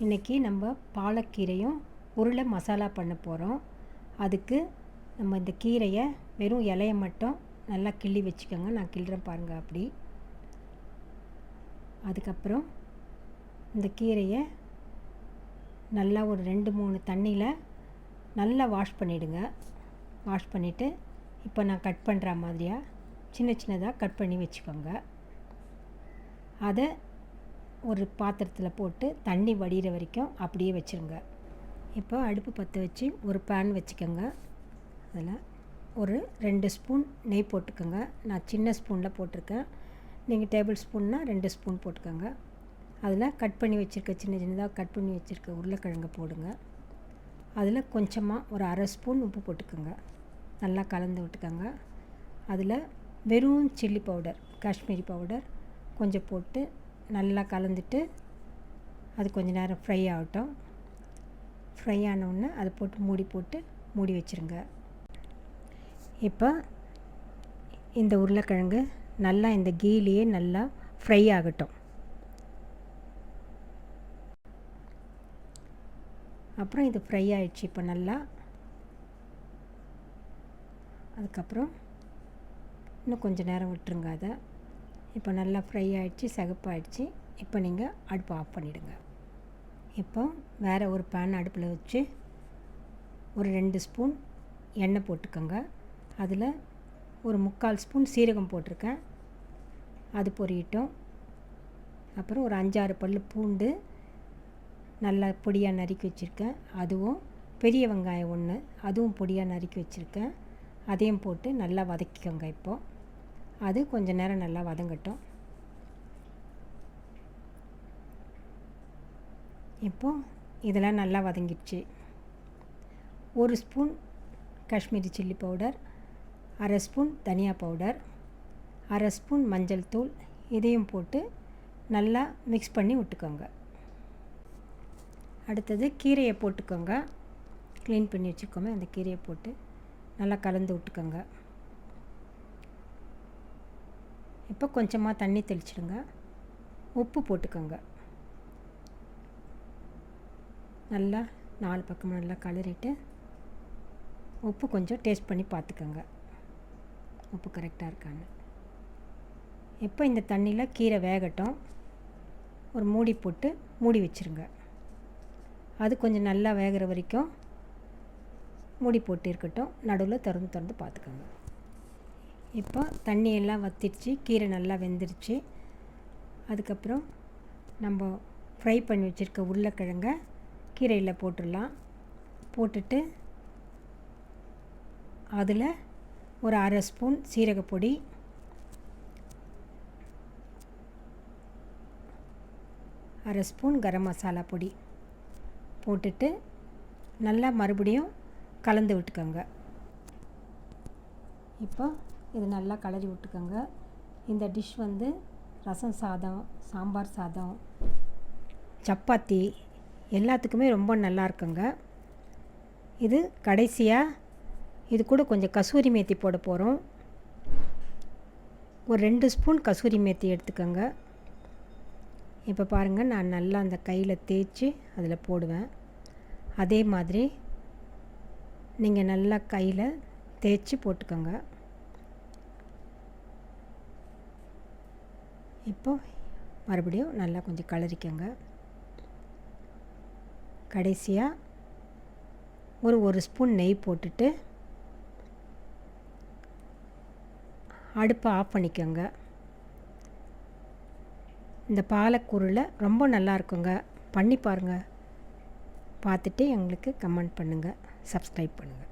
இன்றைக்கி நம்ம பாலக்கீரையும் உருளை மசாலா பண்ண போகிறோம். அதுக்கு நம்ம இந்த கீரையை வெறும் இலையை மட்டும் நல்லா கிள்ளி வச்சுக்கோங்க. நான் கிள்ளுறேன் பாருங்கள். அப்படி அதுக்கப்புறம் இந்த கீரையை நல்லா ஒரு 2-3 தண்ணியில் நல்லா வாஷ் பண்ணிவிடுங்க. வாஷ் பண்ணிவிட்டு இப்போ நான் கட் பண்ணுற மாதிரியாக சின்ன சின்னதாக கட் பண்ணி வச்சுக்கோங்க. அதை ஒரு பாத்திரத்தில் போட்டு தண்ணி வடிகிற வரைக்கும் அப்படியே வச்சுருங்க. இப்போ அடுப்பு பற்ற வச்சு ஒரு பேன் வச்சுக்கோங்க. அதில் ஒரு 2 ஸ்பூன் நெய் போட்டுக்கோங்க. நான் சின்ன ஸ்பூனில் போட்டிருக்கேன். நீங்கள் டேபிள் ஸ்பூன்னா 2 ஸ்பூன் போட்டுக்கோங்க. அதில் கட் பண்ணி வச்சுருக்க சின்ன சின்னதாக கட் பண்ணி வச்சுருக்க உருளைக்கிழங்கு போடுங்க. அதில் கொஞ்சமாக ஒரு அரை ஸ்பூன் உப்பு போட்டுக்கோங்க. நல்லா கலந்து விட்டுக்கோங்க. அதில் வெறும் சில்லி பவுடர், காஷ்மீரி பவுடர் கொஞ்சம் போட்டு நல்லா கலந்துட்டு அது கொஞ்சம் நேரம் ஃப்ரை ஆகட்டும். ஃப்ரை ஆனவுடனே அதை போட்டு மூடி வச்சுருங்க. இப்போ இந்த உருளைக்கிழங்கு நல்லா இந்த கீலையே நல்லா ஃப்ரை ஆகட்டும். அப்புறம் இது ஃப்ரை ஆகிடுச்சு. இப்போ நல்லா அதுக்கப்புறம் இன்னும் கொஞ்சம் நேரம் விட்டுருங்க. அதை இப்போ நல்லா ஃப்ரை ஆகிடுச்சு, சிகப்பாயிடுச்சு. இப்போ நீங்கள் அடுப்பை ஆஃப் பண்ணிவிடுங்க. இப்போ வேறு ஒரு பேன் அடுப்பில் வச்சு ஒரு 2 ஸ்பூன் எண்ணெய் போட்டுக்கோங்க. அதில் ஒரு 3/4 ஸ்பூன் சீரகம் போட்டிருக்கேன். அது பொரியட்டும். அப்புறம் ஒரு 5-6 பல் பூண்டு நல்லா பொடியாக நறுக்கி வச்சுருக்கேன். அதுவும் பெரிய வெங்காயம் 1 அதுவும் பொடியாக நறுக்கி வச்சுருக்கேன். அதையும் போட்டு நல்லா வதக்கிக்கோங்க. இப்போது அது கொஞ்சம் நேரம் நல்லா வதங்கட்டும். இப்போது இதெல்லாம் நல்லா வதங்கிடுச்சு. 1 ஸ்பூன் காஷ்மீரி சில்லி பவுடர், அரை ஸ்பூன் தனியா பவுடர், அரை ஸ்பூன் மஞ்சள் தூள் இதையும் போட்டு நல்லா மிக்ஸ் பண்ணி விட்டுக்கோங்க. அடுத்தது கீரையை போட்டுக்கோங்க. க்ளீன் பண்ணி வச்சுக்கோங்க. அந்த கீரையை போட்டு நல்லா கலந்து விட்டுக்கோங்க. இப்போ கொஞ்சமாக தண்ணி தெளிச்சிடுங்க. உப்பு போட்டுக்கோங்க. நல்லா 4 பக்கமும் நல்லா கலரிட்டு உப்பு கொஞ்சம் டேஸ்ட் பண்ணி பார்த்துக்கோங்க. உப்பு கரெக்டாக இருக்கான்னு. இப்போ இந்த தண்ணியில் கீரை வேகட்டும். ஒரு மூடி போட்டு மூடி வச்சுருங்க. அது கொஞ்சம் நல்லா வேகிற வரைக்கும் மூடி போட்டு இருக்கட்டும். நடுவில் திறந்து பார்த்துக்கோங்க. இப்போ தண்ணியெல்லாம் வற்றிடுச்சு. கீரை நல்லா வெந்துருச்சு. அதுக்கப்புறம் நம்ம ஃப்ரை பண்ணி வச்சுருக்க உருளைக்கிழங்க கீரையில் போட்டுடலாம். போட்டுட்டு அதில் ஒரு அரை ஸ்பூன் சீரகப்பொடி, அரை ஸ்பூன் கரம் மசாலா பொடி போட்டுட்டு நல்லா மறுபடியும் கலந்து விட்டுக்கோங்க. இப்போ இது நல்லா கலரி விட்டுக்கோங்க. இந்த டிஷ் ரசம் சாதம், சாம்பார் சாதம், சப்பாத்தி எல்லாத்துக்குமே ரொம்ப நல்லா இருக்குங்க. இது கடைசியாக இது கூட கொஞ்சம் கசூரி மேத்தி போட போகிறோம். ஒரு 2 ஸ்பூன் கசூரி மேத்தி எடுத்துக்கோங்க. இப்போ பாருங்கள், நான் நல்லா அந்த கையில் தேய்ச்சி அதில் போடுவேன். அதே மாதிரி நீங்கள் நல்லா கையில் தேய்ச்சி போட்டுக்கோங்க. இப்போது மறுபடியும் நல்லா கொஞ்சம் கலரிக்கோங்க. கடைசியாக ஒரு ஸ்பூன் நெய் போட்டுட்டு அடுப்பை ஆஃப் பண்ணிக்கோங்க. இந்த பாலக்கூரில் ரொம்ப நல்லா இருக்குங்க. பண்ணி பாருங்கள். பார்த்துட்டு எங்களுக்கு கமெண்ட் பண்ணுங்கள், சப்ஸ்கிரைப் பண்ணுங்கள்.